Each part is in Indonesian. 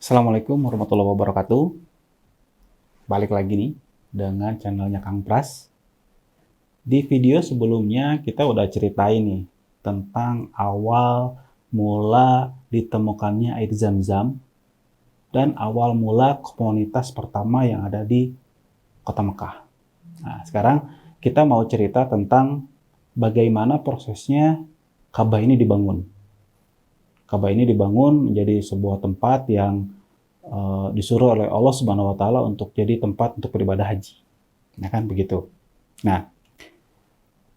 Assalamualaikum warahmatullahi wabarakatuh. Balik lagi nih dengan channelnya Kang Pras. Di video sebelumnya kita udah ceritain nih tentang awal mula ditemukannya air Zam-Zam dan awal mula komunitas pertama yang ada di Kota Mekah. Nah, sekarang kita mau cerita tentang bagaimana prosesnya Ka'bah ini dibangun. Ka'bah ini dibangun menjadi sebuah tempat yang disuruh oleh Allah Subhanahu wa taala untuk jadi tempat untuk beribadah haji. Nah, kan begitu. Nah,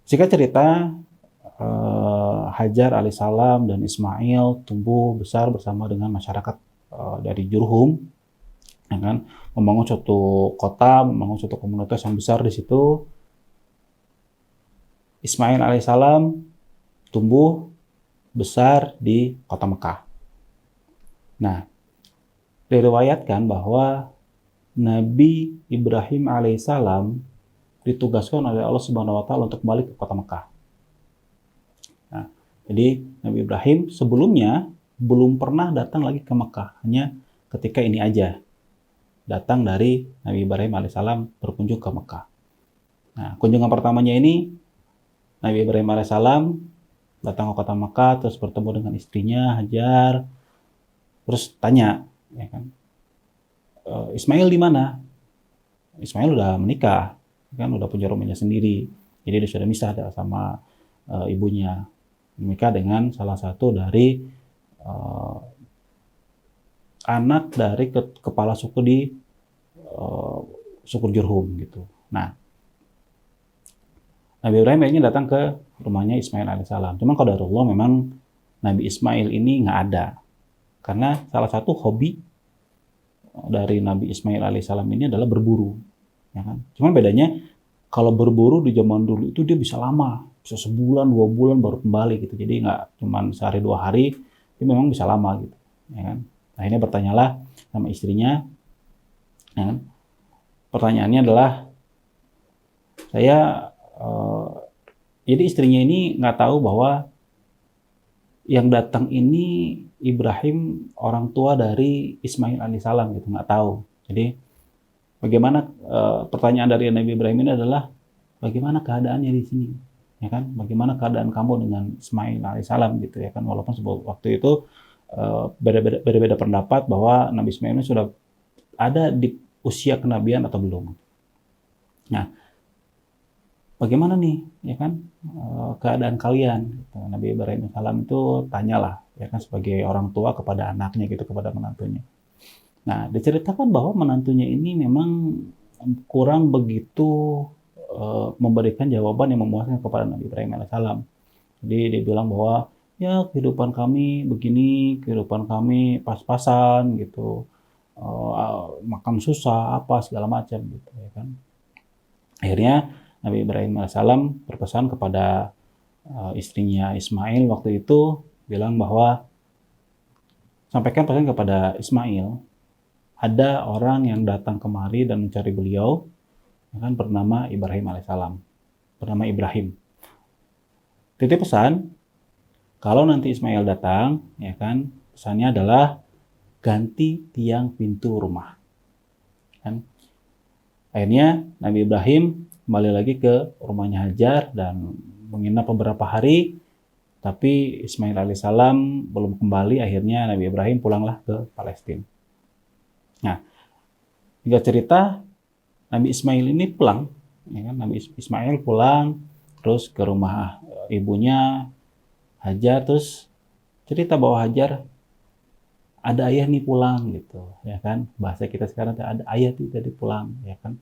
singkat cerita, Hajar alaihissalam dan Ismail tumbuh besar bersama dengan masyarakat dari Jurhum, ya kan, membangun suatu kota, membangun suatu komunitas yang besar di situ. Ismail alaihissalam tumbuh besar di kota Mekah. Nah, diriwayatkan bahwa Nabi Ibrahim alaihissalam ditugaskan oleh Allah Subhanahu wa taala untuk kembali ke kota Mekah. Nah, jadi Nabi Ibrahim sebelumnya belum pernah datang lagi ke Mekah, hanya ketika ini aja datang dari Nabi Ibrahim alaihissalam berkunjung ke Mekah. Nah, kunjungan pertamanya ini Nabi Ibrahim alaihissalam datang ke kota Mekah, terus bertemu dengan istrinya Hajar, terus tanya, ya kan, Ismail di mana? Ismail udah menikah, kan udah punya rumahnya sendiri, jadi dia sudah misah sama ibunya, menikah dengan salah satu dari anak dari kepala suku di suku Jurhum gitu. Nah, Nabi Ibrahim akhirnya datang ke rumahnya Ismail alaihissalam. Cuman qadarullah memang Nabi Ismail ini nggak ada, karena salah satu hobi dari Nabi Ismail alaihissalam ini adalah berburu, ya kan. Cuman bedanya kalau berburu di zaman dulu itu dia bisa lama, bisa sebulan 2 bulan baru kembali gitu. Jadi nggak cuman sehari 2 hari, dia memang bisa lama gitu, ya kan. Akhirnya bertanyalah sama istrinya, ya kan. Pertanyaannya adalah, jadi istrinya ini nggak tahu bahwa yang datang ini Ibrahim, orang tua dari Ismail alaihissalam gitu, nggak tahu. Jadi bagaimana, pertanyaan dari Nabi Ibrahim ini adalah bagaimana keadaannya di sini, ya kan? Bagaimana keadaan kamu dengan Ismail alaihissalam gitu, ya kan? Walaupun waktu itu beda-beda pendapat bahwa Nabi Ismail ini sudah ada di usia kenabian atau belum. Nah, bagaimana nih, ya kan, keadaan kalian? Gitu. Nabi Ibrahim alaihissalam itu tanyalah, ya kan, sebagai orang tua kepada anaknya gitu, kepada menantunya. Nah, diceritakan bahwa menantunya ini memang kurang begitu memberikan jawaban yang memuaskan kepada Nabi Ibrahim alaihissalam. Jadi dia bilang bahwa ya kehidupan kami begini, kehidupan kami pas-pasan gitu, makan susah apa segala macam gitu, ya kan. Akhirnya Nabi Ibrahim alaihissalam berpesan kepada istrinya Ismail waktu itu, bilang bahwa sampaikan pesan kepada Ismail, ada orang yang datang kemari dan mencari beliau, ya kan, bernama Ibrahim alaihissalam, bernama Ibrahim. Titip pesan, kalau nanti Ismail datang, ya kan, pesannya adalah ganti tiang pintu rumah. Kan? Akhirnya Nabi Ibrahim kembali lagi ke rumahnya Hajar dan menginap beberapa hari, tapi Ismail alaihissalam belum kembali. Akhirnya Nabi Ibrahim pulanglah ke Palestina. Nah, hingga cerita Nabi Ismail ini pulang, ya kan? Nabi Ismail pulang terus ke rumah ibunya Hajar, terus cerita bahwa Hajar, ada ayah nih pulang gitu, ya kan. Bahasa kita sekarang ada ayah tadi pulang, ya kan.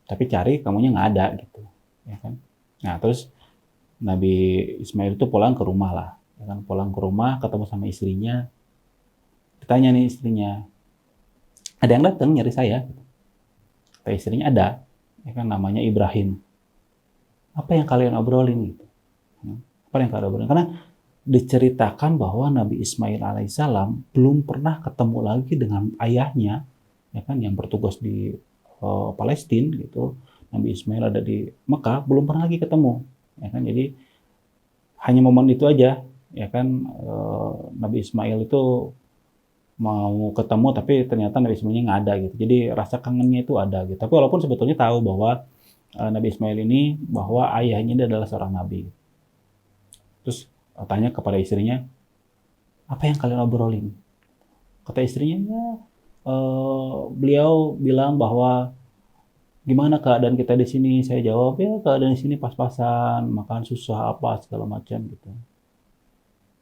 Tapi cari kamunya nggak ada gitu, ya kan. Nah, terus Nabi Ismail itu pulang ke rumah lah, ya kan. Pulang ke rumah ketemu sama istrinya, ditanya nih istrinya, ada yang datang nyari saya? Kata istrinya ada, ya kan, namanya Ibrahim. Apa yang kalian obrolin gitu? Apa yang kalian obrolin? Karena diceritakan bahwa Nabi Ismail alaihissalam belum pernah ketemu lagi dengan ayahnya, ya kan, yang bertugas di Palestina gitu. Nabi Ismail ada di Mekah, belum pernah lagi ketemu, ya kan. Jadi hanya momen itu aja, ya kan, Nabi Ismail itu mau ketemu tapi ternyata Nabi Ismailnya nggak ada gitu. Jadi rasa kangennya itu ada gitu. Tapi walaupun sebetulnya tahu bahwa Nabi Ismail ini bahwa ayahnya ini adalah seorang nabi. Terus tanya kepada istrinya, apa yang kalian obrolin? Kata istrinya, ya, beliau bilang bahwa gimana keadaan kita di sini. Saya jawab, ya keadaan di sini pas-pasan, makan susah apa segala macam gitu.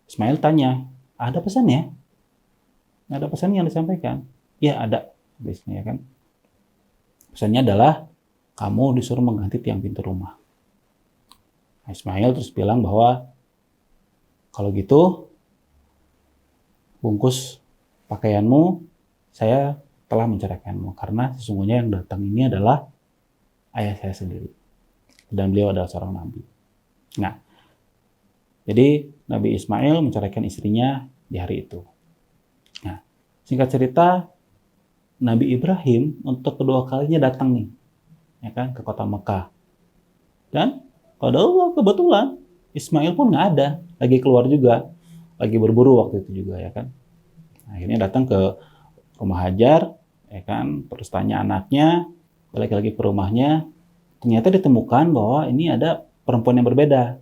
Ismail tanya, ada pesannya? Ada pesan yang disampaikan? Ya ada, biasanya kan. Pesannya adalah kamu disuruh mengganti tiang pintu rumah. Ismail terus bilang bahwa kalau gitu bungkus pakaianmu, saya telah menceraikanmu karena sesungguhnya yang datang ini adalah ayah saya sendiri dan beliau adalah seorang nabi. Nah, jadi Nabi Ismail menceraikan istrinya di hari itu. Nah, singkat cerita, Nabi Ibrahim untuk kedua kalinya datang nih, ya kan, ke kota Mekah. Dan pada kebetulan Ismail pun nggak ada, lagi keluar juga, lagi berburu waktu itu juga, ya kan. Akhirnya datang ke rumah Hajar, ya kan, terus tanya anaknya, balik lagi ke rumahnya, ternyata ditemukan bahwa ini ada perempuan yang berbeda.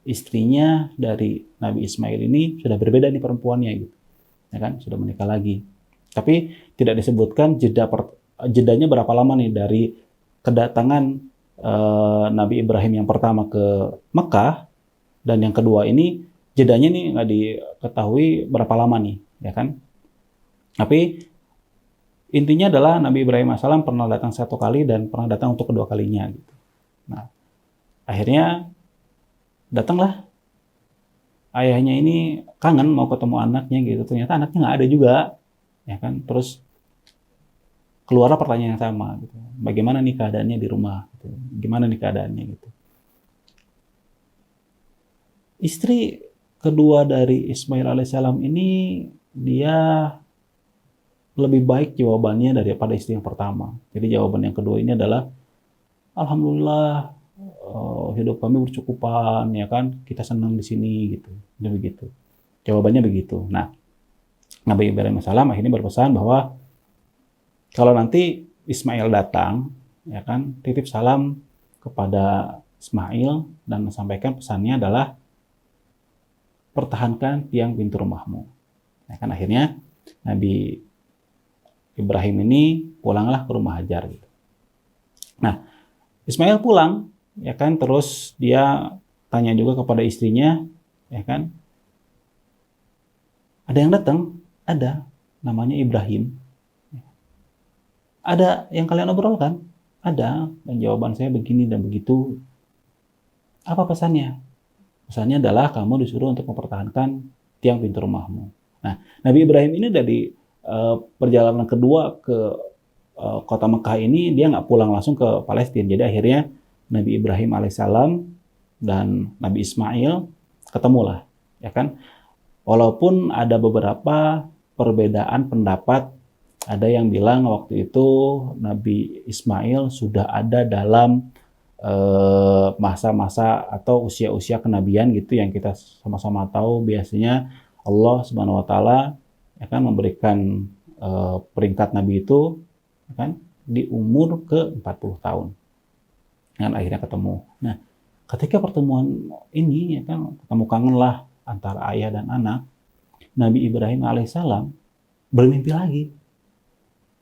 Istrinya dari Nabi Ismail ini sudah berbeda nih perempuannya gitu. Ya kan, sudah menikah lagi. Tapi tidak disebutkan jedanya berapa lama nih dari kedatangan Nabi Ibrahim yang pertama ke Mekah dan yang kedua ini jedanya nih nggak diketahui berapa lama nih, ya kan? Tapi intinya adalah Nabi Ibrahim AS pernah datang satu kali dan pernah datang untuk kedua kalinya gitu. Nah, akhirnya datanglah ayahnya ini kangen mau ketemu anaknya gitu. Ternyata anaknya nggak ada juga, ya kan? Terus keluarlah pertanyaan yang sama gitu. Bagaimana nih keadaannya di rumah gitu. Gimana nih keadaannya gitu. Istri kedua dari Ismail alaihissalam ini dia lebih baik jawabannya daripada istri yang pertama. Jadi jawaban yang kedua ini adalah alhamdulillah hidup kami bercukupan, ya kan, kita senang di sini gitu. Jadi begitu. Jawabannya begitu. Nah, Nabi Ibrahim AS akhirnya berpesan bahwa kalau nanti Ismail datang, ya kan, titip salam kepada Ismail dan sampaikan pesannya adalah pertahankan tiang pintu rumahmu. Ya kan, akhirnya Nabi Ibrahim ini pulanglah ke rumah Hajar gitu. Nah, Ismail pulang, ya kan, terus dia tanya juga kepada istrinya, ya kan, ada yang datang? Ada, namanya Ibrahim. Ada yang kalian obrolkan? Ada, dan jawaban saya begini dan begitu. Apa pesannya? Pesannya adalah kamu disuruh untuk mempertahankan tiang pintu rumahmu. Nah, Nabi Ibrahim ini dari perjalanan kedua ke kota Mekah ini dia nggak pulang langsung ke Palestina. Jadi akhirnya Nabi Ibrahim alaihissalam dan Nabi Ismail ketemulah, ya kan. Walaupun ada beberapa perbedaan pendapat, ada yang bilang waktu itu Nabi Ismail sudah ada dalam masa-masa atau usia-usia kenabian gitu yang kita sama-sama tahu biasanya Allah Subhanahu wa taala akan memberikan peringkat nabi itu kan di umur ke 40 tahun. Dan akhirnya ketemu. Nah, ketika pertemuan ini ya kan ketemu kangen lah antara ayah dan anak, Nabi Ibrahim alaihissalam bermimpi lagi.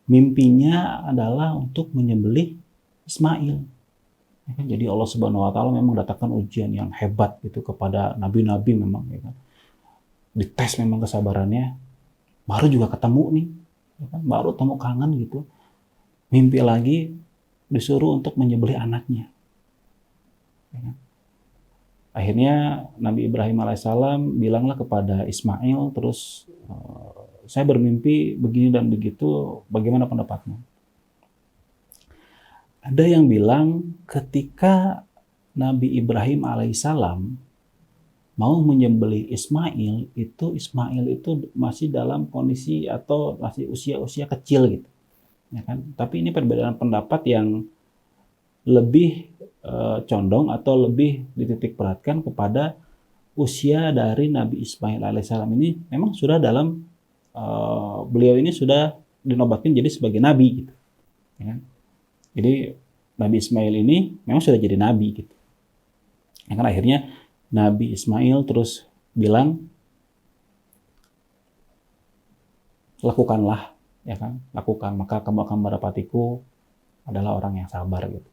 Mimpinya adalah untuk menyembelih Ismail. Ya kan? Jadi Allah Subhanahu wa taala memang datangkan ujian yang hebat gitu kepada nabi-nabi memang ya kan. Dites memang kesabarannya. Baru juga ketemu nih, ya kan? Baru ketemu kangen gitu. Mimpi lagi disuruh untuk menyembelih anaknya. Ya kan? Akhirnya Nabi Ibrahim alaihissalam bilanglah kepada Ismail, terus saya bermimpi begini dan begitu, bagaimana pendapatmu? Ada yang bilang ketika Nabi Ibrahim alaihissalam mau menyembelih Ismail itu masih dalam kondisi atau masih usia-usia kecil gitu, ya kan? Tapi ini perbedaan pendapat yang lebih condong atau lebih dititik beratkan kepada usia dari Nabi Ismail alaihissalam ini memang sudah dalam beliau ini sudah dinobatkan jadi sebagai nabi gitu. Ya kan? Jadi Nabi Ismail ini memang sudah jadi nabi gitu. Ya kan akhirnya Nabi Ismail terus bilang, lakukanlah, ya kan, lakukan maka kamu akan mendapatiku adalah orang yang sabar gitu.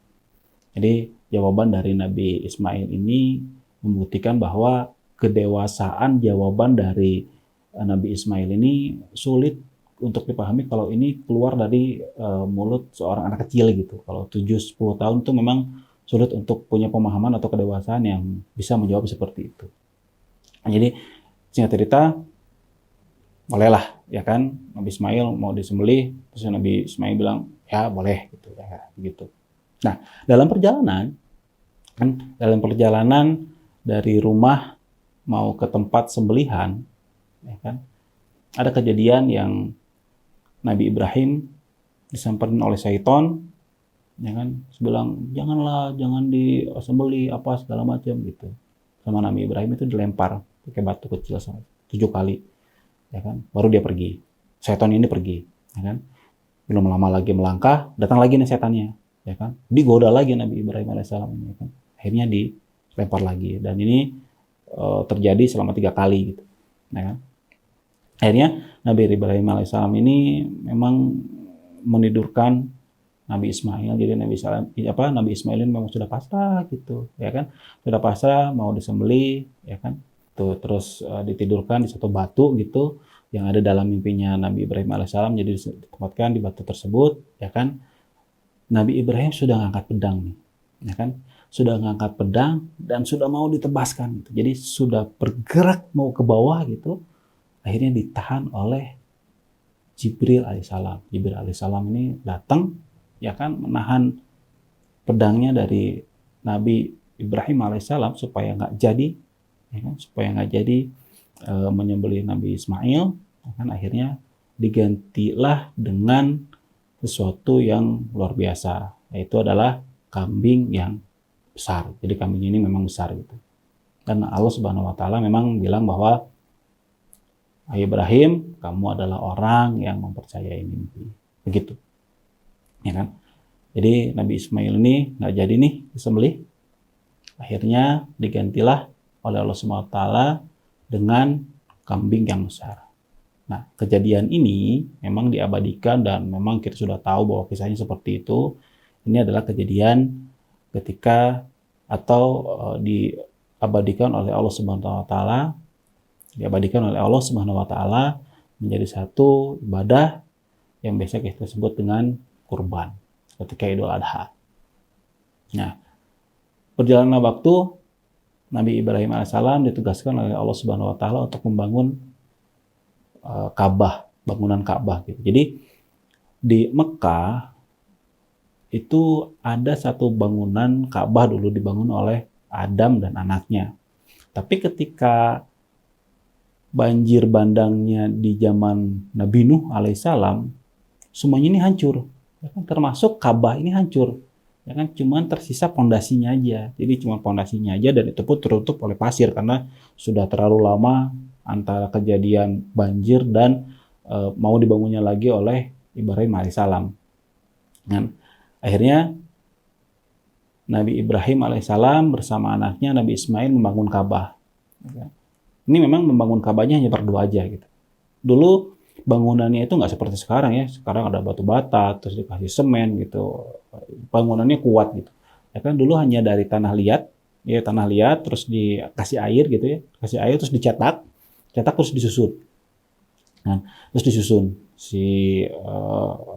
Jadi jawaban dari Nabi Ismail ini membuktikan bahwa kedewasaan jawaban dari Nabi Ismail ini sulit untuk dipahami kalau ini keluar dari mulut seorang anak kecil gitu. Kalau 7-10 tahun itu memang sulit untuk punya pemahaman atau kedewasaan yang bisa menjawab seperti itu. Nah, jadi singkat cerita, bolehlah ya kan Nabi Ismail mau disembelih, terus Nabi Ismail bilang ya boleh gitu ya begitu. Nah, dalam perjalanan dari rumah mau ke tempat sembelihan, ya kan, ada kejadian yang Nabi Ibrahim disamperin oleh syaitan, ya kan, bilang janganlah, jangan disembelih apa segala macam gitu. Sama Nabi Ibrahim itu dilempar pakai batu kecil 7 kali, ya kan, baru dia pergi. Syaitan ini pergi, ya kan. Belum lama lagi melangkah, datang lagi nih setannya, ya kan, digoda lagi Nabi Ibrahim alaihissalam ini, ya kan. Akhirnya dilempar lagi, dan ini terjadi selama 3 kali gitu, ya kan. Akhirnya Nabi Ibrahim alaihissalam ini memang menidurkan Nabi Ismail. Jadi Nabi Ismail ini memang sudah pasrah gitu, ya kan, sudah pasrah mau disembelih, ya kan. Tuh, terus ditidurkan di satu batu gitu yang ada dalam mimpinya Nabi Ibrahim alaihissalam. Jadi ditempatkan di batu tersebut, ya kan. Nabi Ibrahim sudah ngangkat pedang nih, ya kan, sudah ngangkat pedang dan sudah mau ditebaskan gitu. Jadi sudah bergerak mau ke bawah gitu, akhirnya ditahan oleh Jibril alaihissalam. Jibril alaihissalam ini datang, ya kan, menahan pedangnya dari Nabi Ibrahim alaihissalam supaya nggak jadi, ya kan, supaya nggak jadi menyembelih Nabi Ismail, ya kan. Akhirnya digantilah dengan sesuatu yang luar biasa, yaitu adalah kambing yang besar. Jadi kambing ini memang besar gitu. Dan Allah Subhanahu wa taala memang bilang bahwa Ibrahim, kamu adalah orang yang mempercayai mimpi. Begitu. Ya kan? Jadi Nabi Ismail ini nggak jadi nih disembelih. Akhirnya digantilah oleh Allah Subhanahu wa taala dengan kambing yang besar. Nah, kejadian ini memang diabadikan dan memang kita sudah tahu bahwa kisahnya seperti itu. Ini adalah kejadian ketika atau diabadikan oleh Allah Subhanahu wa taala, diabadikan oleh Allah Subhanahu wa taala menjadi satu ibadah yang biasa kita sebut dengan kurban ketika Idul Adha. Nah, berjalanlah waktu, Nabi Ibrahim alaihissalam ditugaskan oleh Allah Subhanahu wa taala untuk membangun Ka'bah, bangunan Ka'bah gitu. Jadi di Mekah itu ada satu bangunan Ka'bah dulu dibangun oleh Adam dan anaknya. Tapi ketika banjir bandangnya di zaman Nabi Nuh alaihissalam, semuanya ini hancur. Ya kan, termasuk Ka'bah ini hancur. Ya kan, cuman tersisa pondasinya aja. Jadi cuma pondasinya aja, dan itu pun tertutup oleh pasir karena sudah terlalu lama antara kejadian banjir dan mau dibangunnya lagi oleh Ibrahim alaihissalam. Dan akhirnya Nabi Ibrahim alaihissalam bersama anaknya Nabi Ismail membangun Ka'bah. Ini memang membangun Ka'bahnya hanya berdua aja gitu. Dulu bangunannya itu nggak seperti sekarang ya. Sekarang ada batu bata, terus dikasih semen gitu. Bangunannya kuat gitu. Ya kan, dulu hanya dari tanah liat, ya tanah liat, terus dikasih air gitu ya, kasih air terus dicetak terus disusun. Nah, terus disusun si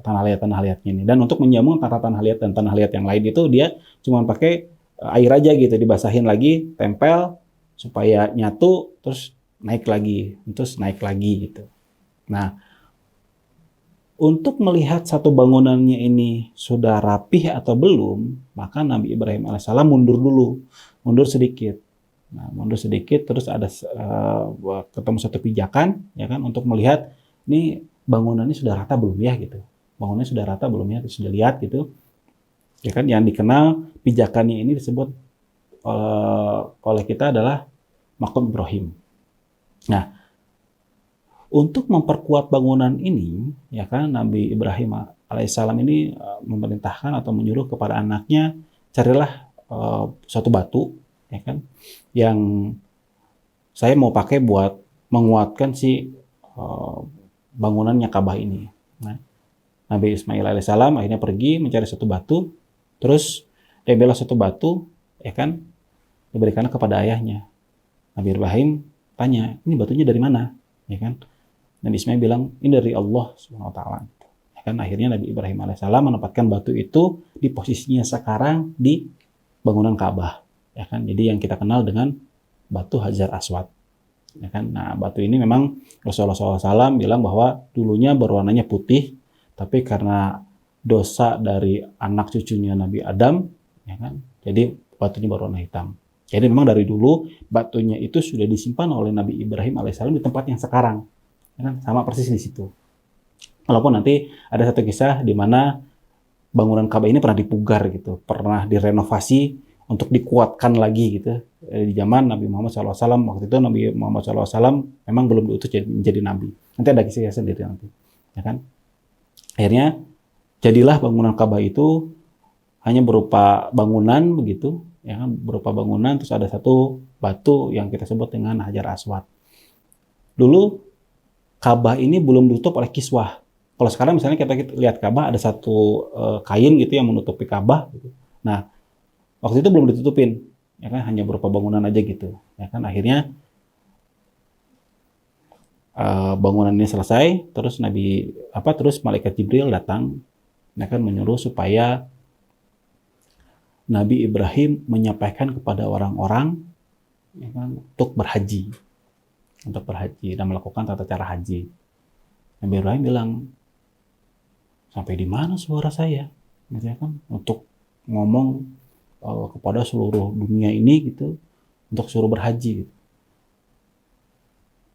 tanah liatnya ini. Dan untuk menyambung antara tanah liat dan tanah liat yang lain itu dia cuma pakai air aja gitu, dibasahin lagi, tempel supaya nyatu, terus naik lagi gitu. Nah, untuk melihat satu bangunannya ini sudah rapih atau belum, maka Nabi Ibrahim alaihissalam mundur sedikit. Nah, mundur sedikit, terus ada ketemu satu pijakan, ya kan, untuk melihat ini bangunannya sudah rata belum ya gitu. Bangunannya sudah rata belum ya, terus dilihat gitu. Ya kan, yang dikenal pijakannya ini disebut oleh kita adalah Maqam Ibrahim. Nah, Untuk memperkuat bangunan ini, ya kan, Nabi Ibrahim alaihissalam ini memerintahkan atau menyuruh kepada anaknya, carilah suatu batu, ya kan, yang saya mau pakai buat menguatkan si bangunannya Ka'bah ini. Nah, Nabi Ismail alaihissalam akhirnya pergi mencari satu batu, terus dia bela satu batu, ya kan, diberikan kepada ayahnya. Nabi Ibrahim tanya, ini batunya dari mana, ya kan? Nabi Ismail bilang, ini dari Allah Subhanahu wa taala. Ya kan, akhirnya Nabi Ibrahim alaihissalam menempatkan batu itu di posisinya sekarang di bangunan Ka'bah, ya kan? Jadi yang kita kenal dengan batu Hajar Aswad, ya kan? Nah, batu ini memang Rasulullah SAW bilang bahwa dulunya berwarnanya putih, tapi karena dosa dari anak cucunya Nabi Adam, ya kan, jadi batunya berwarna hitam. Jadi memang dari dulu batunya itu sudah disimpan oleh Nabi Ibrahim alaihissalam di tempat yang sekarang, ya kan, sama persis di situ. Walaupun nanti ada satu kisah di mana bangunan Ka'bah ini pernah dipugar gitu, pernah direnovasi untuk dikuatkan lagi gitu. Di zaman Nabi Muhammad SAW, waktu itu Nabi Muhammad SAW memang belum diutus menjadi nabi. Nanti ada kisah sendiri nanti, ya kan. Akhirnya jadilah bangunan Ka'bah itu hanya berupa bangunan begitu, ya kan, berupa bangunan, terus ada satu batu yang kita sebut dengan Hajar Aswad. Dulu Ka'bah ini belum ditutup oleh kiswah. Kalau sekarang misalnya kita lihat Ka'bah ada satu kain gitu yang menutupi Ka'bah gitu. Nah, waktu itu belum ditutupin, ya kan, hanya berupa bangunan aja gitu, ya kan. Akhirnya bangunan ini selesai, terus terus malaikat Jibril datang, ya kan, menyuruh supaya Nabi Ibrahim menyampaikan kepada orang-orang, ya kan, untuk berhaji dan melakukan tata cara haji. Nabi Ibrahim bilang, sampai di mana suara saya, gitu, ya kan, untuk ngomong kepada seluruh dunia ini gitu, untuk suruh berhaji. Gitu.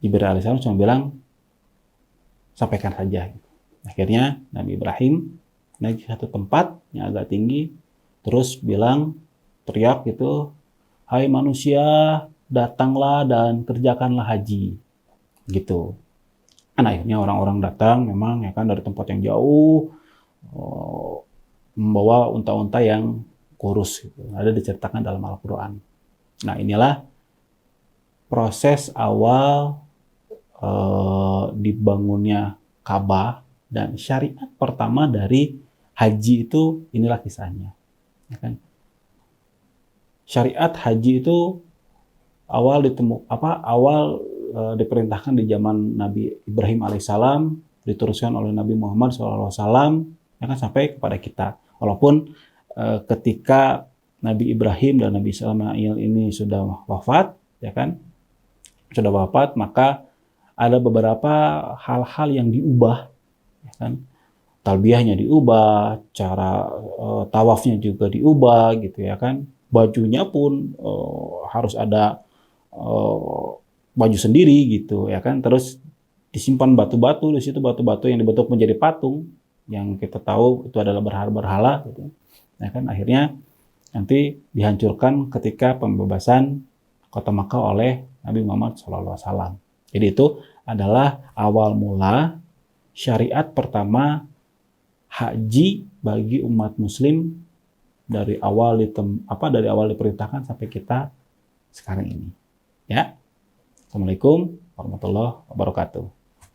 Jibril alaihissalam cuma bilang, sampaikan saja. Gitu. Akhirnya Nabi Ibrahim naik ke satu tempat yang agak tinggi, terus bilang, teriak gitu, hai manusia, datanglah dan kerjakanlah haji, gitu. Kan akhirnya orang-orang datang, memang, ya kan, dari tempat yang jauh, membawa unta-unta yang kurus, gitu. Ada diceritakan dalam Al-Quran. Nah, inilah proses awal dibangunnya Ka'bah dan syariat pertama dari haji itu, inilah kisahnya. Ya kan? Syariat haji itu awal diperintahkan di zaman Nabi Ibrahim alaihissalam, diteruskan oleh Nabi Muhammad SAW, ya kan, sampai kepada kita. Walaupun ketika Nabi Ibrahim dan Nabi Ismail ini sudah wafat, ya kan, maka ada beberapa hal-hal yang diubah, ya kan. Talbiyahnya diubah, cara tawafnya juga diubah gitu, ya kan. Bajunya pun harus ada baju sendiri gitu, ya kan. Terus disimpan batu-batu di situ, batu-batu yang dibentuk menjadi patung yang kita tahu itu adalah berhala gitu. Ya kan, akhirnya nanti dihancurkan ketika pembebasan kota Makkah oleh Nabi Muhammad SAW. Jadi itu adalah awal mula syariat pertama haji bagi umat muslim dari awal diperintahkan sampai kita sekarang ini. Ya. Assalamualaikum warahmatullahi wabarakatuh.